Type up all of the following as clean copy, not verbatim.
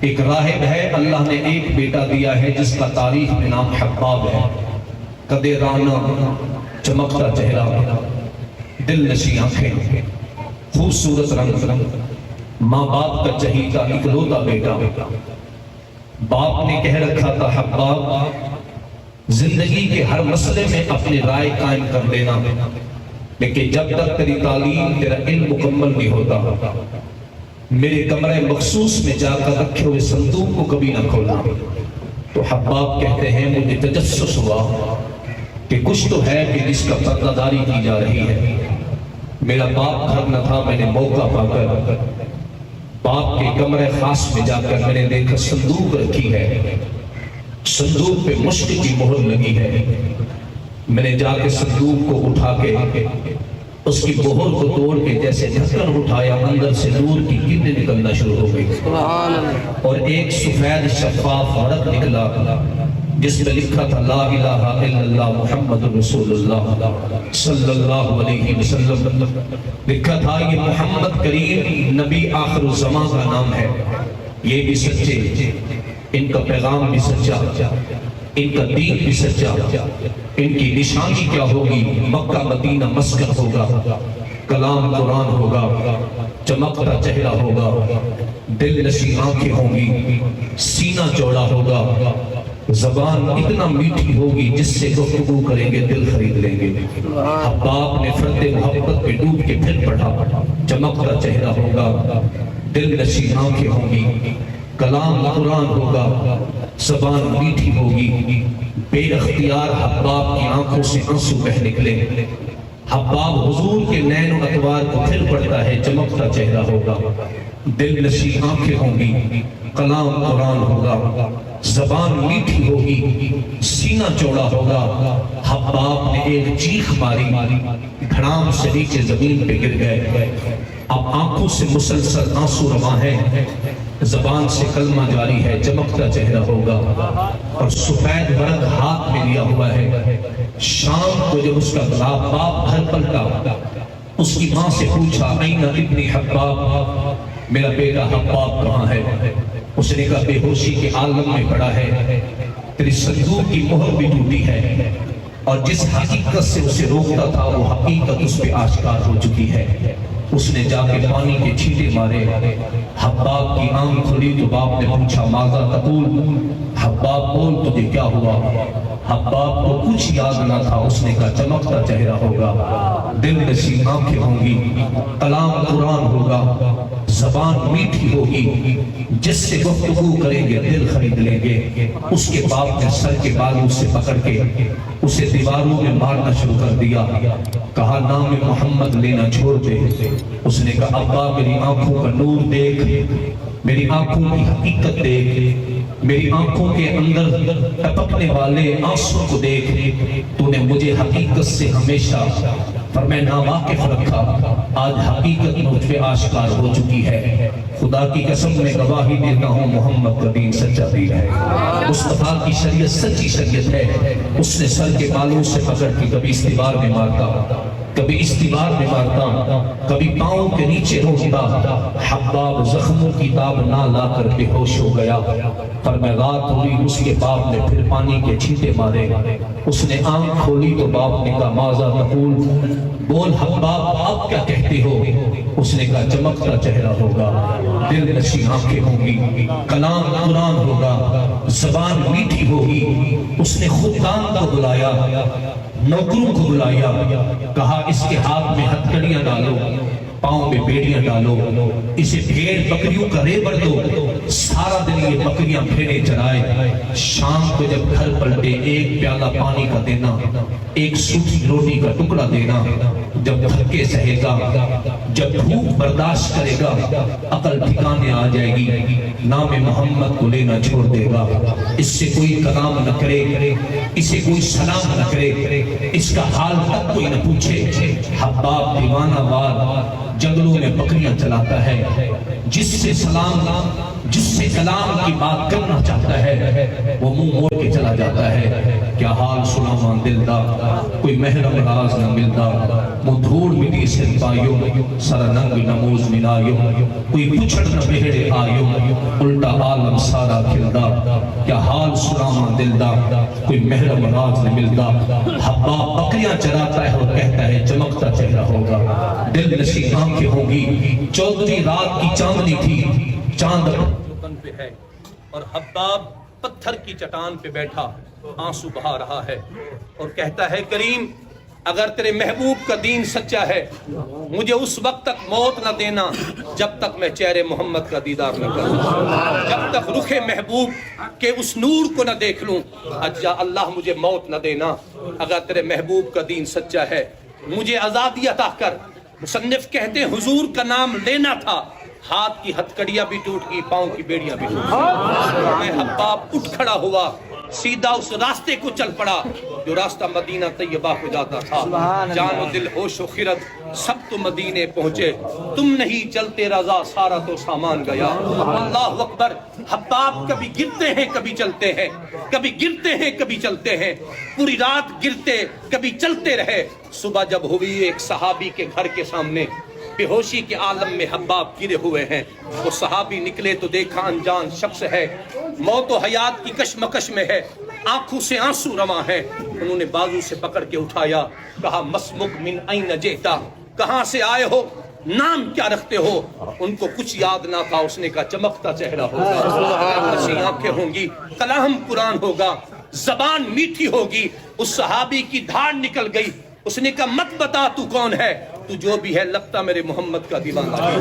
ایک راہب ہے، اللہ نے ایک بیٹا دیا ہے جس کا تاریخ میں نام حباب ہے۔ قد رانا، چمکتا چہرہ، دل نشیں آنکھیں، خوبصورت رنگ، ماں باپ کا چہیتا اکلوتا بیٹا۔ باپ نے کہہ رکھا تھا حباب زندگی کے ہر مسئلے میں اپنی رائے قائم کر لینا، لیکن جب تک تیری تعلیم، تیرا علم مکمل نہیں ہوتا، میرے کمرے مخصوص میں جا کر رکھے ہوئے صندوق کو کبھی نہ کھولا۔ تو حباب کہتے ہیں مجھے تجسس ہوا کہ کچھ تو ہے کہ جس کا پردہ داری کی جا رہی ہے۔ میرا باپ گھر نہ تھا، میں نے موقع پا کر باپ کے کمرے خاص میں جا کر میں نے دیکھا صندوق رکھی ہے، صندوق پہ مشک کی مہر لگی ہے۔ میں نے جا کے صندوق کو اٹھا کے اس کی مہر کو توڑ کے جیسے ڈھکن اٹھایا، اندر سے نور کی کرنیں نکلنا شروع ہو گئی اور ایک سفید شفاف ورق نکلا جس پہ لکھا تھا لا الہ الا اللہ محمد رسول اللہ صلی اللہ علیہ وسلم۔ لکھا تھا یہ محمد کریم نبی آخر الزمان کا نام ہے، یہ بھی سچے، ان کا پیغام بھی سچا، ان کا دین بھی سچا، ان کی نشانی کیا ہوگی؟ مکہ مدینہ مسکن ہوگا، کلام قرآن ہوگا، چمکتا چہرہ ہوگا، دل نشیں آنکھیں ہوں گی، سینہ چوڑا ہوگا، زبان اتنا میٹھی ہوگی جس سے گفتگو کریں گے دل خرید لیں گے۔ حباب نے فرد محبت پہ ڈوب کے پھر پڑھا، چمکتا چہرہ ہوگا، دل نشیں آنکھیں ہوں گی، کلام قرآن ہوگا، زبان میٹھی ہوگی۔ بے اختیار حباب کی آنکھوں سے آنسو بہہ نکلے۔ حباب حضور کے نین و اطوار کو پھر پڑھتا ہے، چمکتا چہرہ ہوگا، دل نشیں آنکھیں ہوں گی، کلام قرآن ہوگا، زبان میٹھی ہوگی، سینہ چوڑا ہوگا۔ حباب نے ایک چیخ ماری، دھڑام سے نیچے زمین پہ گر گئے۔ اب آنکھوں سے مسلسل آنسو رواں ہے، زبان سے کلمہ جاری ہے، چمکتا چہرہ ہوگا اور سفید ورق ہاتھ میں لیا ہوا ہے۔ شام کو جب اس کا باپ گھر پلٹا، اس کی ماں سے پوچھا این ابنی حباب، میرا بیٹا حباب کہاں ہے؟ اس نے کہا بے ہوشی کے عالم میں پڑا ہے، تیری صندوق کی مہر بھی ٹوٹی ہے اور جس حقیقت سے اسے روکتا تھا وہ حقیقت اس پہ آشکار ہو چکی ہے۔ اس نے جا کے پانی کے چھینٹے مارے، حباب کی آنکھ کھلی تو باپ نے پوچھا ماذا تقول؟ حباب بول تجھے کیا ہوا؟ حباب کو کچھ یاد نہ تھا، اس نے کہا چمکتا چہرہ ہوگا، دل نشیں آنکھیں ہوں گی، کلام قرآن ہوگا، زبان میٹھی ہوگی، جس سے گفتگو کریں گے دل خرید لیں گے۔ اس کے باپ نے سر کے بالوں سے پکڑ کے اسے دیواروں میں مارنا شروع کر دیا، کہا نام محمد لینا چھوڑ دے۔ اس نے کہا ابا میری آنکھوں کا نور دیکھ، میری آنکھوں کی حقیقت دیکھ، میری آنکھوں کے اندر ٹپکنے والے آنسوں کو دیکھ، تو نے مجھے حقیقت سے ہمیشہ پر میں ناواقف رکھا، آج حقیقت مجھ پہ آشکار ہو چکی ہے۔ خدا کی قسم میں گواہی دیتا ہوں محمد کا دین سچا دین ہے، مصطفیٰ کی شریعت سچی شریعت ہے۔ اس نے سر کے بالوں سے پکڑ کے کبھی اس دیوار میں مارتا، کبھی اس دیوار میں مارتا، کبھی پاؤں کے نیچے روکتا۔ حباب زخموں کی تاب نہ لا کر بے ہوش ہو گیا۔ پر میں رات ہوئی، اس کے باپ نے پھر پانی کے چھینٹے مارے۔ اس نے آنکھ کھولی تو باپ نے کہا ماذا تقول؟ بول حباب آپ کیا کہتے ہو؟ اس نے کہا چمکتا چہرہ ہوگا، دل نشیں آنکھیں ہوں گی، کلام قرآن ہوگا، زبان میٹھی ہوگی۔ اس نے خدام کو بلایا، نوکروں کو بلایا، کہا اس کے ہاتھ میں ہتھکڑیاں ڈالو، پاؤں میں بیڑیاں ڈالو، اسے بھیڑ بکریوں کا ریبڑ دو، سارا دن یہ بکریاں بھیڑیں چرائے۔ شام کو جب گھر پلٹے ایک پیالہ پانی کا دینا، ایک سوکھی روٹی کا ٹکڑا دینا۔ جب دھکے سہے گا، جب بھوک برداشت کرے گا، عقل ٹھکانے آ جائے گی، نام محمد کو لینا چھوڑ دے گا۔ اس سے کوئی کلام نہ کرے، اسے کوئی سلام نہ کرے، اس کا حال تک کوئی نہ پوچھے۔ حباب دیوانہ وار جنگلوں میں بکریاں چلاتا ہے، جس سے سلام جس سے کلام کی بات کرنا چاہتا ہے وہ منہ موڑ کے چلا جاتا ہے. کیا حال سناواں دل دا کوئی محرم راز نہ ملدا, منہ دھوڑ مٹی سے پایوں سر ننگ نموز منایوں, کوئی پچھڑ نہ بہڑے آیوں الٹا عالم سارا کھلدا. کیا حال سناواں دل دا کوئی محرم راز نہ ملدا. حباب بکریاں چراتا ہے اور کہتا ہے چمکتا چہرہ ہوگا, دل نشی آنکھیں ہوں گی. 14ویں رات کی چاندنی تھی, چاند تن پہ ہے اور حباب پتھر کی چٹان پہ بیٹھا آنسو بہا رہا ہے اور کہتا ہے کریم اگر تیرے محبوب کا دین سچا ہے مجھے اس وقت تک موت نہ دینا جب تک میں چہرے محمد کا دیدار نہ کروں, جب تک رخ محبوب کے اس نور کو نہ دیکھ لوں. اجا اللہ مجھے موت نہ دینا, اگر تیرے محبوب کا دین سچا ہے مجھے آزادی عطا کر. مصنف کہتے ہیں حضور کا نام لینا تھا, ہاتھ کی ہتھکڑیاں بھی ٹوٹ گئی, پاؤں کی بیڑیاں بھی ٹوٹ گئی. میں حباب اٹھ کھڑا ہوا, سیدھا اس راستے کو چل پڑا جو راستہ مدینہ طیبہ کو جاتا تھا. جان و دل ہوش و خرد سب تو مدینے پہنچے, تم نہیں چلتے رضا سارا تو سامان گیا. اللہ اکبر. حباب کبھی گرتے ہیں کبھی چلتے ہیں, کبھی گرتے ہیں کبھی چلتے ہیں, پوری رات گرتے کبھی چلتے رہے. صبح جب ہوئی ایک صحابی کے گھر کے سامنے بے ہوشی کے عالم میں حباب گرے ہوئے ہیں. وہ صحابی نکلے تو دیکھا انجان شخص ہے, موت و حیات کی کشمکش میں ہے, آنکھوں سے آنسو رواں ہیں. انہوں نے بازو سے پکڑ کے اٹھایا, کہا مسمک من این جئتا, کہاں سے آئے ہو, نام کیا رکھتے ہو. ان کو کچھ یاد نہ تھا. اس نے کہا چمکتا چہرہ ہوگا, اچھی آنکھیں ہوں گی, کلام قرآن ہوگا, زبان میٹھی ہوگی. اس صحابی کی دھاڑ نکل گئی. اس نے کہا مت بتا تو کون ہے, تو جو بھی ہے لگتا میرے محمد کا دیوانہ ہے,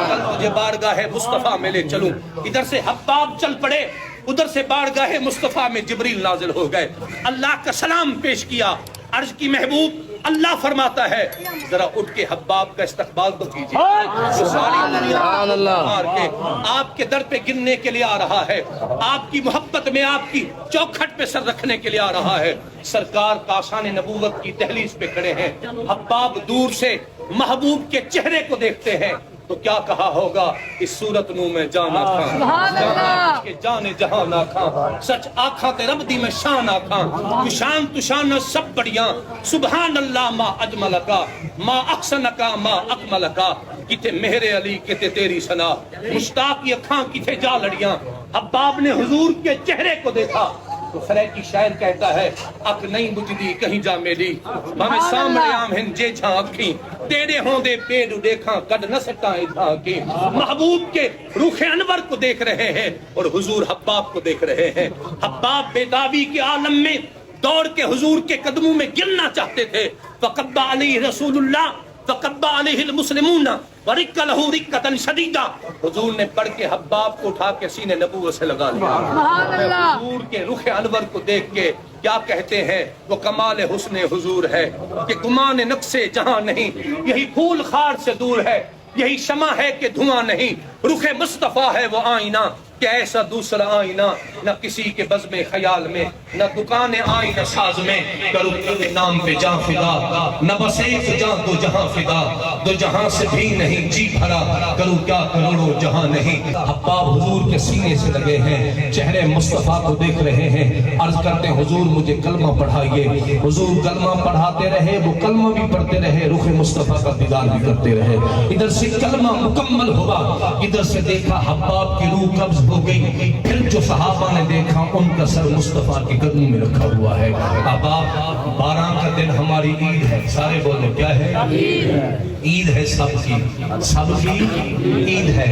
کل تجھے بارگاہ مصطفیٰ میں لے چلوں. ادھر سے حباب چل پڑے, ادھر سے بارگاہ مصطفیٰ میں جبریل نازل ہو گئے. اللہ کا سلام پیش کیا, عرض کی محبوب اللہ فرماتا ہے ذرا اٹھ کے حباب کا استقبال تو کیجیے. ساری دنیا کے آپ کے در پہ گرنے کے لیے آ رہا ہے, آپ کی محبت میں آپ کی چوکھٹ پہ سر رکھنے کے لیے آ رہا ہے. سرکار کاشان نبوت کی دہلیز پہ کھڑے ہیں. حباب دور سے محبوب کے چہرے کو دیکھتے ہیں تو کیا کہا ہوگا, اس صورت نو میں جانا کھاں کہ جانے جہاں نہ کھاں, سچ آکھاں تے رب دی میں شان آکھاں, تو شان تو شان سب بڑیاں. سبحان اللہ ما اجملکا ما احسنکا ما اکملکا, کتے مہر علی کتے تیری سنا, مشتاق کی اکھاں کتے جا لڑیاں. حباب نے حضور کے چہرے کو دیکھا تو سریکی شاعر کہتا ہے اک نہیں بجدی کہیں جا میلی, ہمیں سامنے آم ہن جے جھاں اکھیں, تیرے ہوں دے پیڑ دیکھاں کڈ نہ سٹائیں جھاں کی. محبوب کے روح انور کو دیکھ رہے ہیں اور حضور حباب کو دیکھ رہے ہیں. حباب بیداوی کے عالم میں دوڑ کے حضور کے قدموں میں گرنا چاہتے تھے. فقبہ علیہ رسول اللہ فقبہ علیہ المسلمون ورق لہو رقتن شدیدہ, حضور نے پڑھ کے حباب کو اٹھا کے سینے نبوت سے لگا لیا. حضور کے رخ انور کو دیکھ کے کیا کہتے ہیں, وہ کمال حسن حضور ہے کہ گمان نقصے جہاں نہیں, یہی پھول خار سے دور ہے, یہی شمع ہے کہ دھواں نہیں. رخ مصطفیٰ ہے وہ آئینہ کہ ایسا دوسرا آئینہ نہ کسی کے بزم خیال میں, نہ دکان آئینہ ساز میں. کرو تیرے نام پہ جان فدا, نہ بس ایک جان دو جہاں فدا, دو جہاں سے بھی نہیں جی بھرا, کرو کیا کروڑوں جہاں نہیں. حباب حضور کے سینے سے لگے ہیں, چہرے مصطفیٰ کو دیکھ رہے ہیں. عرض کرتے ہیں حضور مجھے کلمہ پڑھائیے. حضور کلمہ پڑھاتے رہے, وہ کلمہ بھی پڑھتے رہے, رخ مصطفیٰ کا دیدار بھی کرتے رہے. ادھر سے کلمہ مکمل ہوا, ادھر سے دیکھا حباب کی روح قبض ہو گئی. پھر جو صحابہ نے دیکھا ان کا سر مصطفیٰ کے قدموں میں رکھا ہوا ہے. اب 12 کا دن ہماری عید ہے, سارے بولے کیا ہے, عید ہے سب کی, سب کی عید ہے.